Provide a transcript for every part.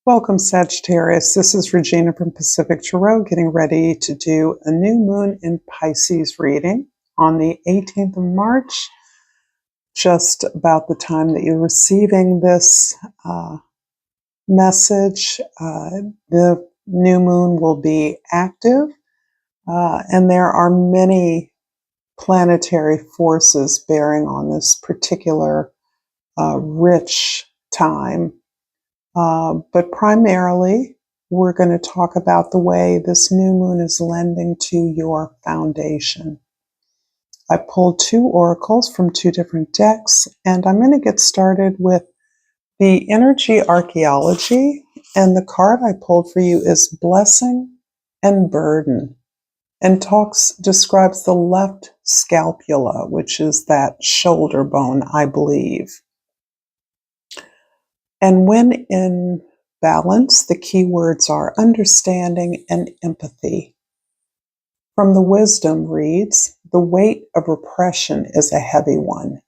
Welcome, Sagittarius. This is Regina from Pacific Tarot, getting ready to do a new moon in Pisces reading on the 18th of March, just about the time that you're receiving this message. The new moon will be active, and there are many planetary forces bearing on this particular rich time. But primarily, we're going to talk about the way this new moon is lending to your foundation. I pulled two oracles from two different decks, and I'm going to get started with the energy archaeology. And the card I pulled for you is Blessing and Burden, and describes the left scapula, which is that shoulder bone, I believe. And when in balance, the key words are understanding and empathy. From the wisdom reads, the weight of repression is a heavy one.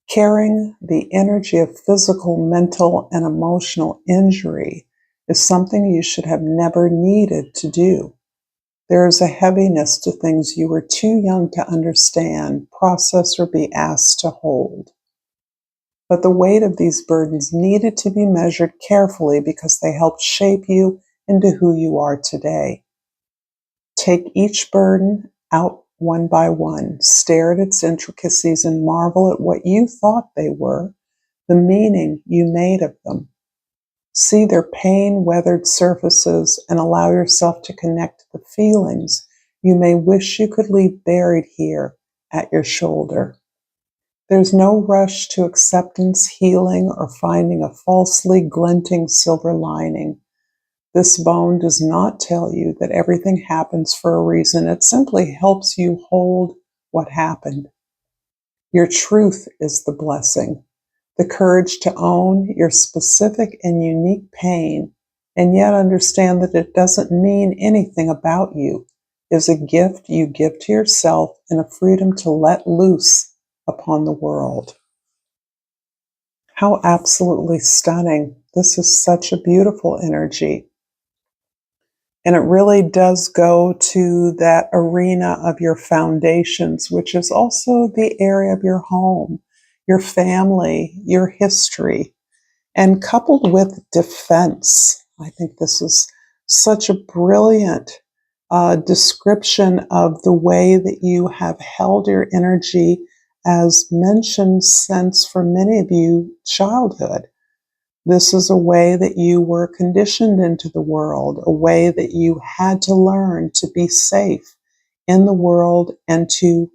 Carrying the energy of physical, mental, and emotional injury is something you should have never needed to do. There is a heaviness to things you were too young to understand, process, or be asked to hold. But the weight of these burdens needed to be measured carefully because they helped shape you into who you are today. Take each burden out one by one, stare at its intricacies, and marvel at what you thought they were, the meaning you made of them. See their pain-weathered surfaces and allow yourself to connect to the feelings you may wish you could leave buried here at your shoulder. There's no rush to acceptance, healing, or finding a falsely glinting silver lining. This bone does not tell you that everything happens for a reason. It simply helps you hold what happened. Your truth is the blessing, the courage to own your specific and unique pain, and yet understand that it doesn't mean anything about you, is a gift you give to yourself and a freedom to let loose upon the world. How absolutely stunning. This is such a beautiful energy. And it really does go to that arena of your foundations, which is also the area of your home, your family, your history, and coupled with defense. I think this is such a brilliant description of the way that you have held your energy, as mentioned, since for many of you, childhood. This is a way that you were conditioned into the world, a way that you had to learn to be safe in the world and to,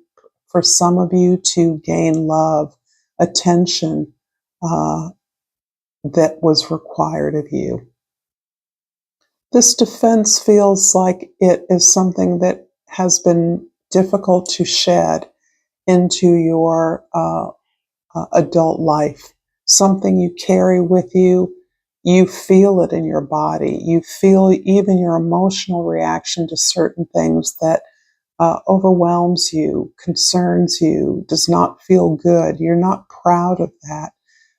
for some of you, to gain love, attention that was required of you. This defense feels like it is something that has been difficult to shed into your adult life, something you carry with you. You feel it in your body. You feel even your emotional reaction to certain things that overwhelms you, concerns you, does not feel good. You're not proud of that.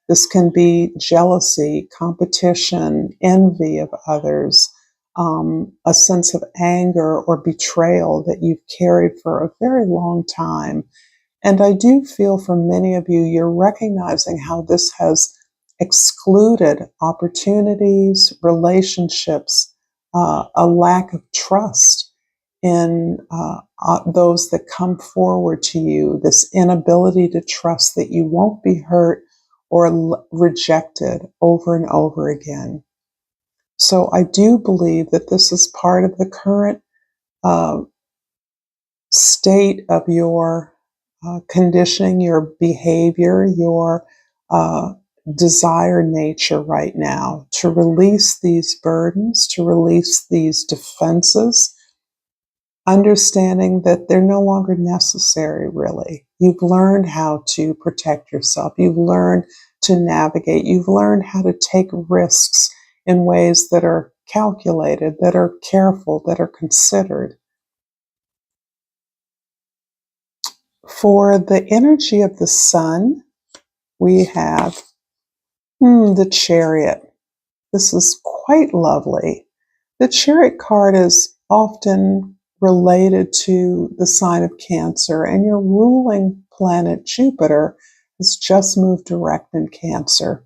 This can be jealousy, competition, envy of others, a sense of anger or betrayal that you've carried for a very long time. And I do feel for many of you, you're recognizing how this has excluded opportunities, relationships, a lack of trust in those that come forward to you, this inability to trust that you won't be hurt or rejected over and over again. So I do believe that this is part of the current state of your conditioning, your behavior, your desire nature right now, to release these burdens, to release these defenses, understanding that they're no longer necessary, really. You've learned how to protect yourself. You've learned to navigate. You've learned how to take risks in ways that are calculated, that are careful, that are considered. For the energy of the sun, we have the Chariot. This is quite lovely. The Chariot card is often related to the sign of Cancer, and your ruling planet Jupiter has just moved direct in Cancer.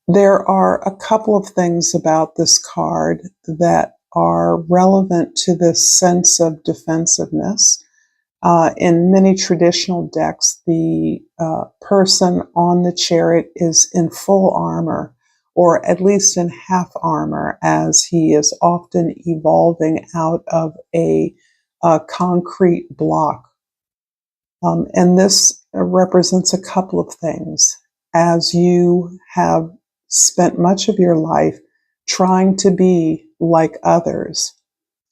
There are a couple of things about this card that are relevant to this sense of defensiveness. In many traditional decks, the person on the chariot is in full armor, or at least in half armor, as he is often evolving out of a concrete block. And this represents a couple of things. As you have spent much of your life trying to be like others,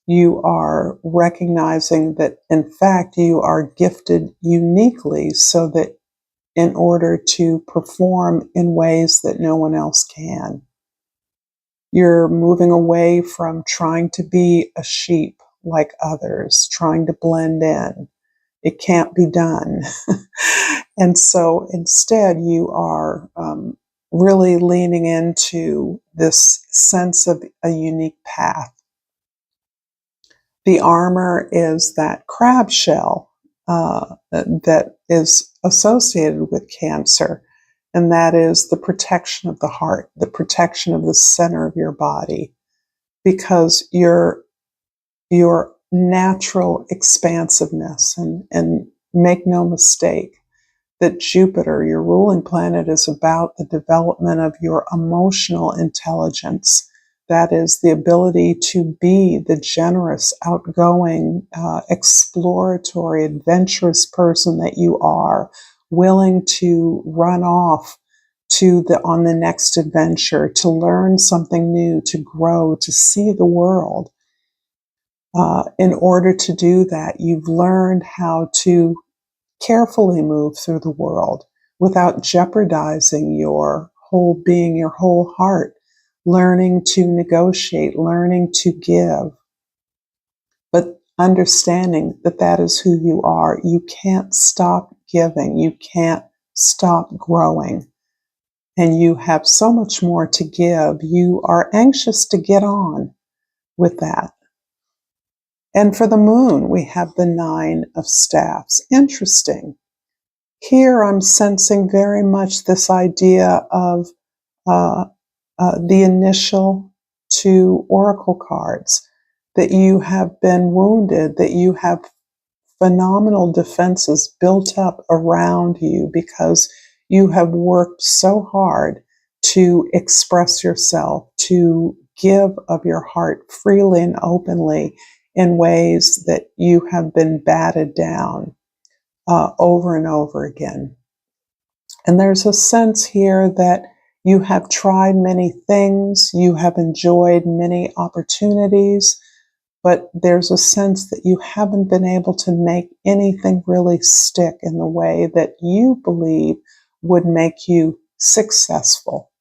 you are recognizing that, in fact, you are gifted uniquely so that in order to perform in ways that no one else can. You're moving away from trying to be a sheep like others, trying to blend in. It can't be done. And so instead, you are really leaning into this sense of a unique path. The armor is that crab shell that is associated with Cancer, and that is the protection of the heart, the protection of the center of your body, because your natural expansiveness, and make no mistake that Jupiter, your ruling planet, is about the development of your emotional intelligence. That is the ability to be the generous, outgoing, exploratory, adventurous person that you are, willing to run off on the next adventure, to learn something new, to grow, to see the world. In order to do that, you've learned how to carefully move through the world without jeopardizing your whole being, your whole heart, learning to negotiate, learning to give, but understanding that that is who you are. You can't stop giving. You can't stop growing. And you have so much more to give. You are anxious to get on with that. And for the moon, we have the Nine of Staffs. Interesting. Here I'm sensing very much this idea of the initial two oracle cards, that you have been wounded, that you have phenomenal defenses built up around you because you have worked so hard to express yourself, to give of your heart freely and openly in ways that you have been batted down over and over again. And there's a sense here that you have tried many things, you have enjoyed many opportunities, but there's a sense that you haven't been able to make anything really stick in the way that you believe would make you successful.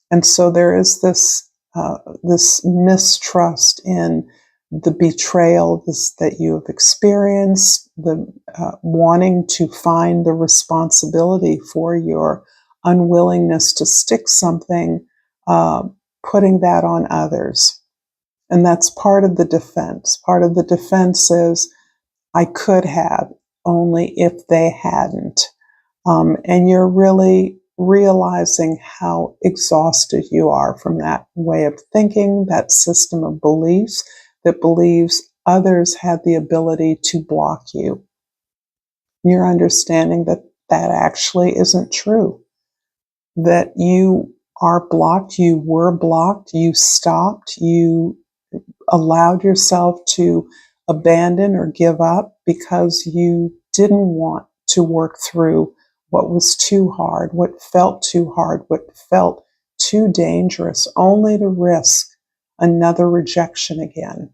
And so there is this mistrust in the betrayal that you have experienced, the wanting to find the responsibility for your unwillingness to stick something, putting that on others. And that's part of the defense. Part of the defense is, I could have, only if they hadn't. And you're really realizing how exhausted you are from that way of thinking, that system of beliefs that believes others had the ability to block you. You're understanding that that actually isn't true, that you are blocked, you were blocked, you stopped, you allowed yourself to abandon or give up because you didn't want to work through what was too hard, what felt too hard, what felt too dangerous, only to risk another rejection again.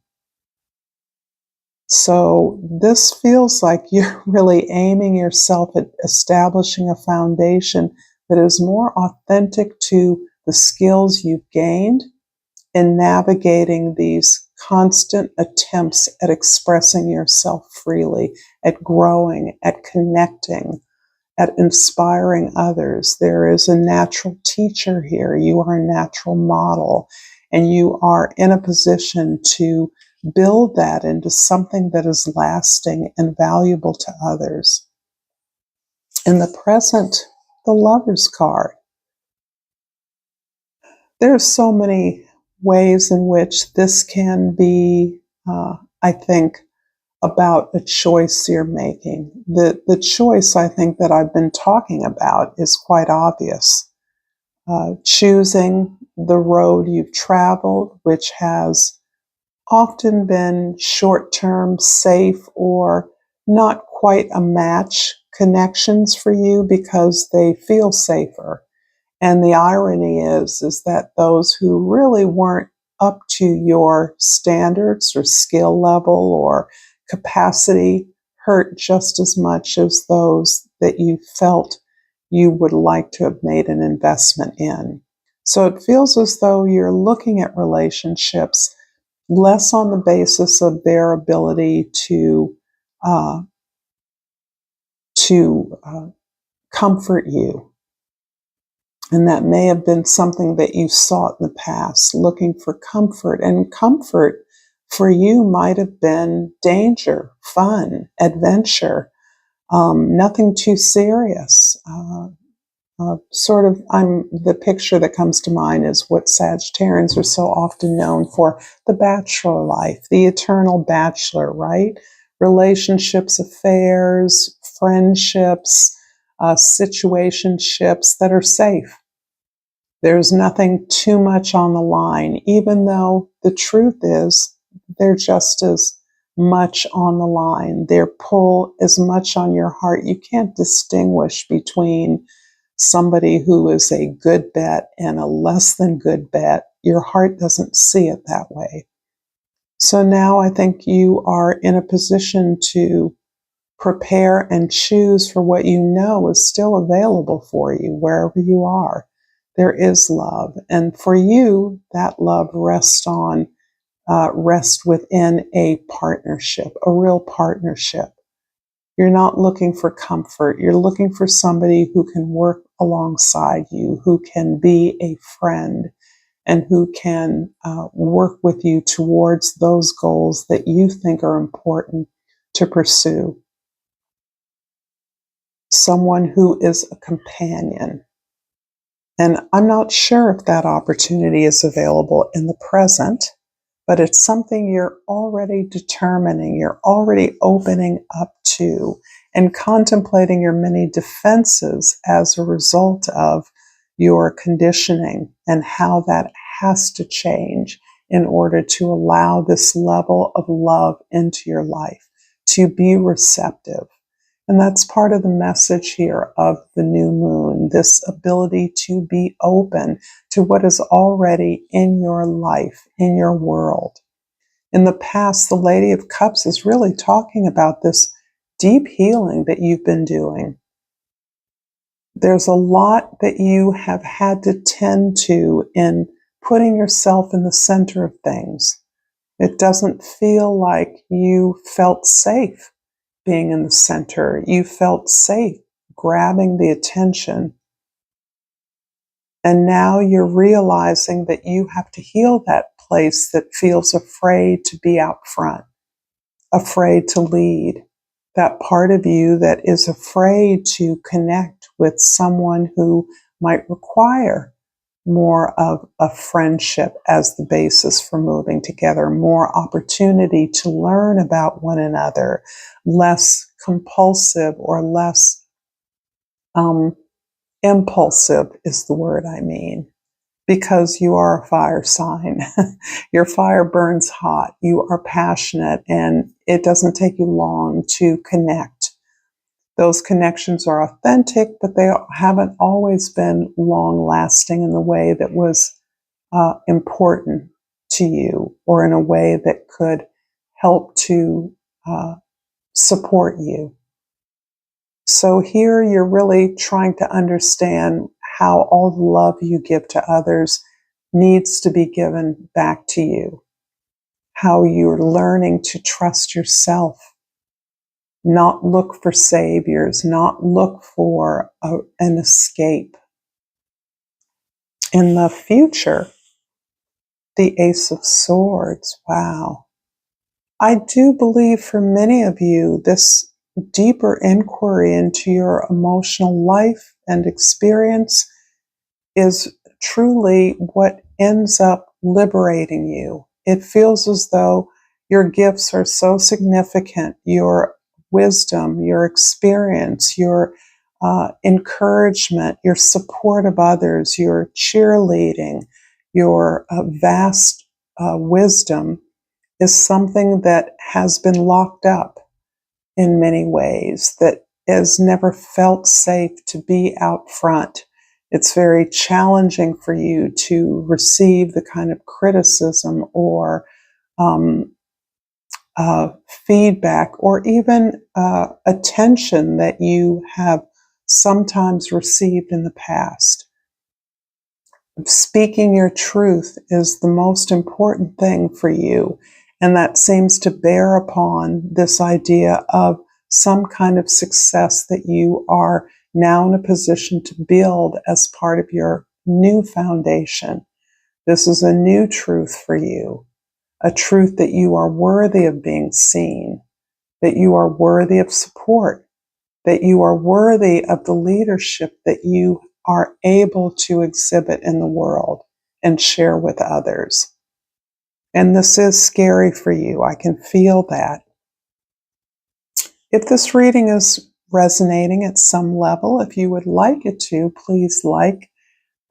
So this feels like you're really aiming yourself at establishing a foundation that is more authentic to the skills you've gained in navigating these constant attempts at expressing yourself freely, at growing, at connecting, at inspiring others. There is a natural teacher here. You are a natural model, and you are in a position to build that into something that is lasting and valuable to others. In the present, the Lover's card. There are so many ways in which this can be, I think, about a choice you're making. The choice, I think, that I've been talking about is quite obvious. Choosing the road you've traveled, which has often been short-term, safe, or not quite a match connections for you because they feel safer. And the irony is that those who really weren't up to your standards or skill level or capacity hurt just as much as those that you felt you would like to have made an investment in. So it feels as though you're looking at relationships less on the basis of their ability to uh, comfort you. And that may have been something that you sought in the past, looking for comfort. And comfort for you might have been danger, fun, adventure, nothing too serious. The picture that comes to mind is what Sagittarians are so often known for, the bachelor life, the eternal bachelor, right? Relationships, affairs, friendships, situationships that are safe. There's nothing too much on the line, even though the truth is they're just as much on the line. Their pull is much on your heart. You can't distinguish between somebody who is a good bet and a less than good bet. Your heart doesn't see it that way. So now I think you are in a position to prepare and choose for what you know is still available for you wherever you are. There is love, and for you, that love rests within a partnership, a real partnership. You're not looking for comfort. You're looking for somebody who can work alongside you, who can be a friend, and who can work with you towards those goals that you think are important to pursue. Someone who is a companion. And I'm not sure if that opportunity is available in the present, but it's something you're already determining, you're already opening up to, and contemplating your many defenses as a result of your conditioning and how that has to change in order to allow this level of love into your life, to be receptive. And that's part of the message here of the new moon, this ability to be open to what is already in your life, in your world. In the past, the Lady of Cups is really talking about this deep healing that you've been doing. There's a lot that you have had to tend to in putting yourself in the center of things. It doesn't feel like you felt safe being in the center. You felt safe grabbing the attention. And now you're realizing that you have to heal that place that feels afraid to be out front, afraid to lead. That part of you that is afraid to connect with someone who might require more of a friendship as the basis for moving together, more opportunity to learn about one another, less compulsive or less impulsive is the word I mean, because you are a fire sign. Your fire burns hot. You are passionate, and it doesn't take you long to connect. Those connections are authentic, but they haven't always been long lasting in the way that was important to you, or in a way that could help to support you. So here you're really trying to understand how all the love you give to others needs to be given back to you, how you're learning to trust yourself not look for saviors, not look for an escape. In the future, the Ace of Swords, wow. I do believe for many of you, this deeper inquiry into your emotional life and experience is truly what ends up liberating you. It feels as though your gifts are so significant, your wisdom, your experience, your encouragement, your support of others, your cheerleading, your vast wisdom is something that has been locked up in many ways, that has never felt safe to be out front. It's very challenging for you to receive the kind of criticism or um, feedback or even attention that you have sometimes received in the past. Speaking your truth is the most important thing for you. And that seems to bear upon this idea of some kind of success that you are now in a position to build as part of your new foundation. This is a new truth for you, a truth that you are worthy of being seen, that you are worthy of support, that you are worthy of the leadership that you are able to exhibit in the world and share with others. And this is scary for you. I can feel that. If this reading is resonating at some level, if you would like it to, please like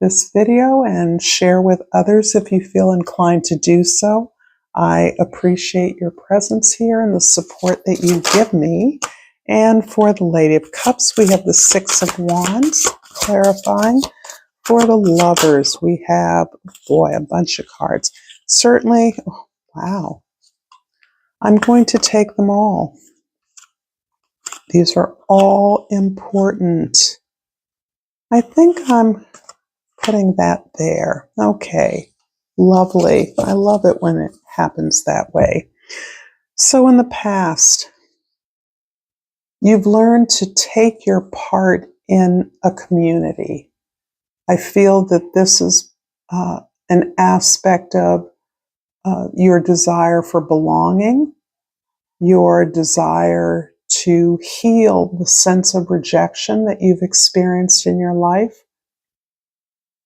this video and share with others if you feel inclined to do so. I appreciate your presence here and the support that you give me. And for the Lady of Cups, we have the Six of Wands, clarifying. For the Lovers, we have, boy, a bunch of cards. Certainly, oh, wow. I'm going to take them all. These are all important. I think I'm putting that there. Okay, lovely. I love it when it happens that way. So in the past, you've learned to take your part in a community. I feel that this is an aspect of your desire for belonging, your desire to heal the sense of rejection that you've experienced in your life.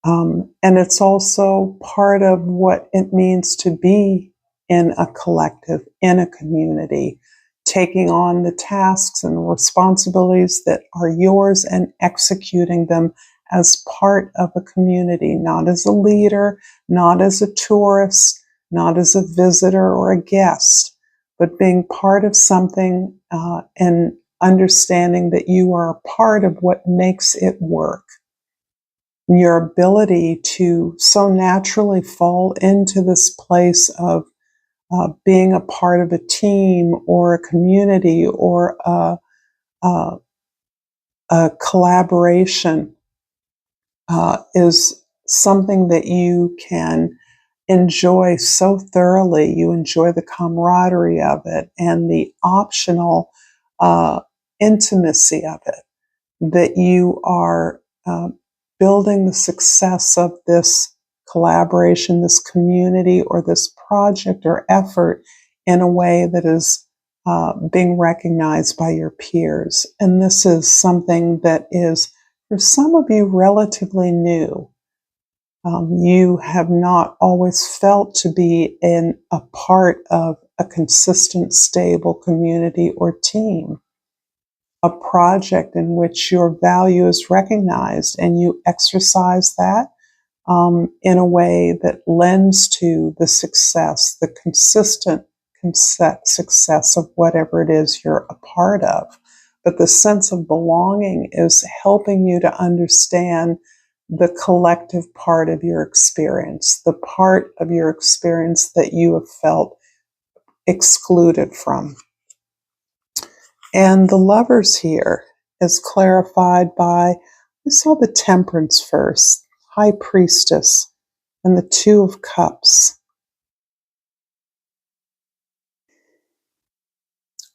And it's also part of what it means to be in a collective, in a community, taking on the tasks and responsibilities that are yours and executing them as part of a community, not as a leader, not as a tourist, not as a visitor or a guest, but being part of something and understanding that you are a part of what makes it work. Your ability to so naturally fall into this place of being a part of a team or a community or a collaboration is something that you can enjoy so thoroughly. You enjoy the camaraderie of it and the optional intimacy of it, that you are building the success of this collaboration, this community, or this project or effort in a way that is being recognized by your peers. And this is something that is, for some of you, relatively new. You have not always felt to be in a part of a consistent, stable community or team, a project in which your value is recognized and you exercise that in a way that lends to the success, the consistent success of whatever it is you're a part of. But the sense of belonging is helping you to understand the collective part of your experience, the part of your experience that you have felt excluded from. And the Lovers here is clarified by, we saw the Temperance first, High Priestess, and the Two of Cups.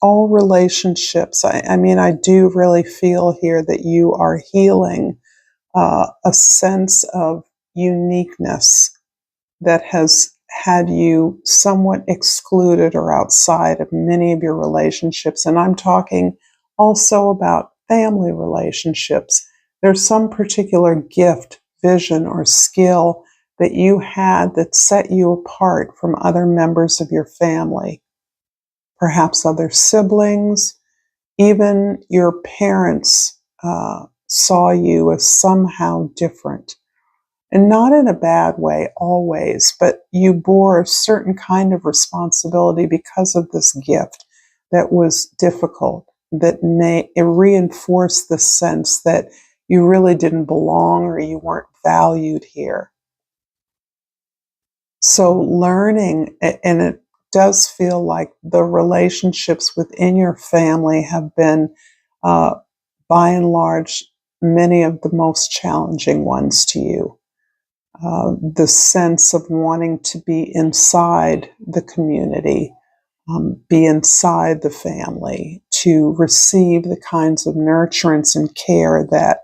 all relationships. I mean, I do really feel here that you are healing a sense of uniqueness that has had you somewhat excluded or outside of many of your relationships. And I'm talking also about family relationships. There's some particular gift, vision, or skill that you had that set you apart from other members of your family, perhaps other siblings, even your parents saw you as somehow different. And not in a bad way always, but you bore a certain kind of responsibility because of this gift that was difficult, that may it reinforced the sense that you really didn't belong or you weren't valued here. So learning, and it does feel like the relationships within your family have been, uh, by and large, many of the most challenging ones to you. The sense of wanting to be inside the community, be inside the family, to receive the kinds of nurturance and care that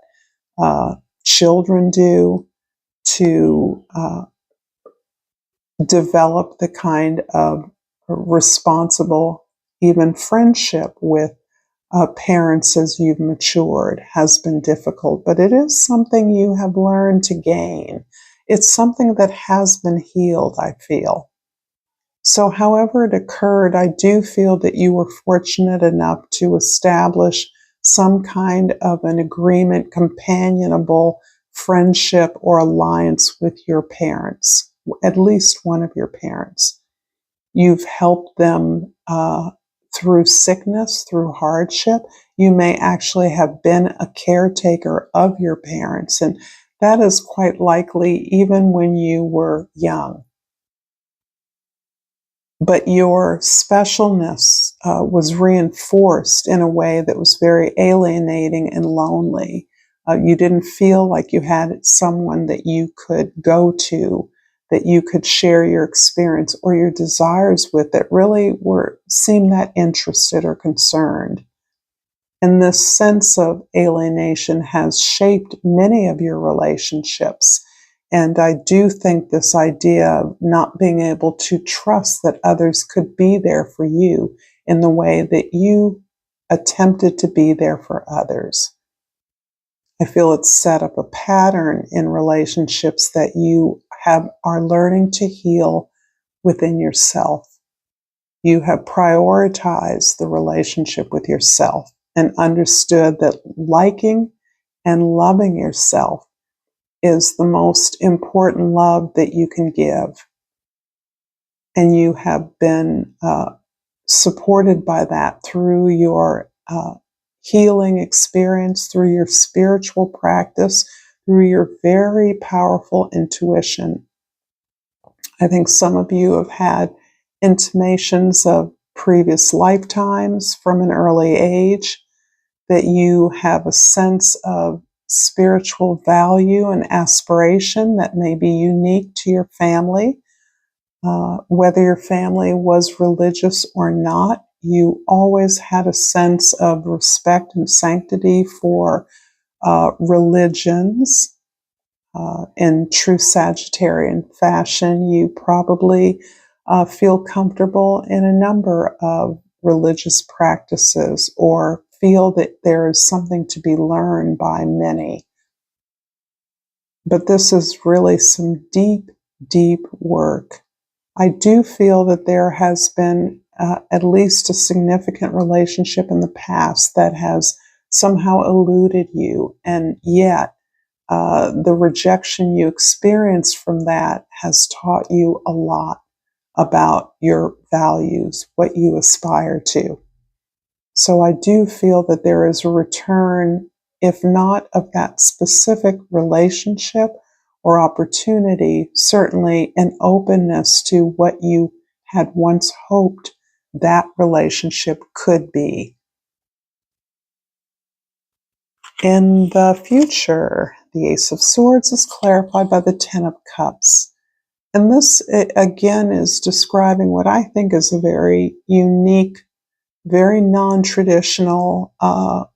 children do, to develop the kind of responsible, even friendship with parents as you've matured has been difficult, but it is something you have learned to gain. It's something that has been healed, I feel. So, however it occurred, I do feel that you were fortunate enough to establish some kind of an agreement, companionable friendship or alliance with your parents, at least one of your parents. You've helped them through sickness, through hardship. You may actually have been a caretaker of your parents, and that is quite likely even when you were young. But your specialness was reinforced in a way that was very alienating and lonely. You didn't feel like you had someone that you could go to, that you could share your experience or your desires with, that really seemed that interested or concerned. And this sense of alienation has shaped many of your relationships. And I do think this idea of not being able to trust that others could be there for you in the way that you attempted to be there for others. I feel it's set up a pattern in relationships that you are learning to heal within yourself. You have prioritized the relationship with yourself and understood that liking and loving yourself is the most important love that you can give. And you have been supported by that through your healing experience, through your spiritual practice, through your very powerful intuition. I think some of you have had intimations of previous lifetimes from an early age, that you have a sense of spiritual value and aspiration that may be unique to your family. Whether your family was religious or not, you always had a sense of respect and sanctity for religions. In true Sagittarian fashion, you probably feel comfortable in a number of religious practices or feel that there is something to be learned by many. But this is really some deep, deep work. I do feel that there has been at least a significant relationship in the past that has somehow eluded you, and yet the rejection you experienced from that has taught you a lot about your values, what you aspire to. So I do feel that there is a return, if not of that specific relationship or opportunity, certainly an openness to what you had once hoped that relationship could be. In the future, the Ace of Swords is clarified by the Ten of Cups. And this, again, is describing what I think is a very unique very non-traditional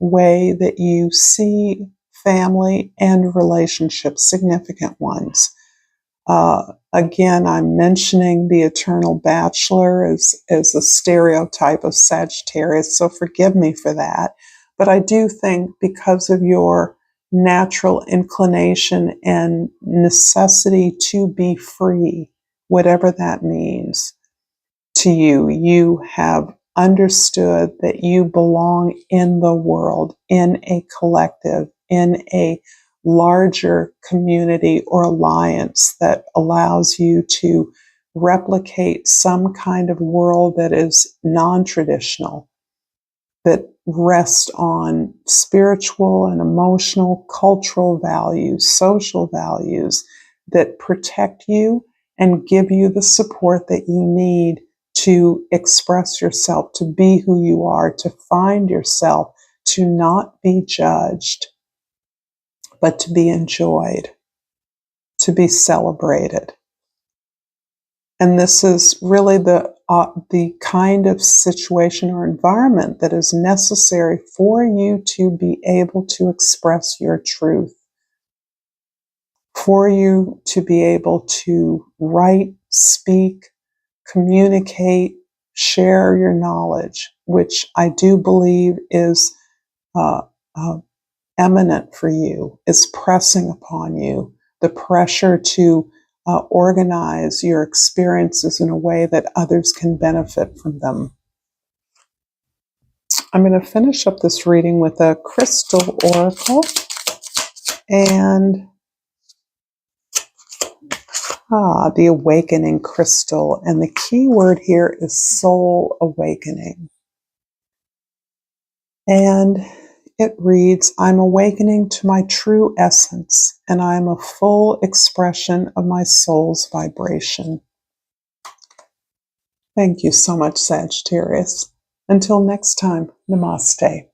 way that you see family and relationships, significant ones. Again, I'm mentioning the eternal bachelor as a stereotype of Sagittarius, so forgive me for that. But I do think because of your natural inclination and necessity to be free, whatever that means to you, you have understood that you belong in the world, in a collective, in a larger community or alliance that allows you to replicate some kind of world that is non-traditional, that rests on spiritual and emotional, cultural values, social values that protect you and give you the support that you need to express yourself, to be who you are, to find yourself, to not be judged, but to be enjoyed, to be celebrated. And this is really the kind of situation or environment that is necessary for you to be able to express your truth, for you to be able to write, speak, communicate, share your knowledge, which I do believe is eminent for you, is pressing upon you, the pressure to organize your experiences in a way that others can benefit from them. I'm going to finish up this reading with a crystal oracle, and the awakening crystal, and the key word here is soul awakening. And it reads, I'm awakening to my true essence, and I am a full expression of my soul's vibration. Thank you so much, Sagittarius. Until next time, namaste.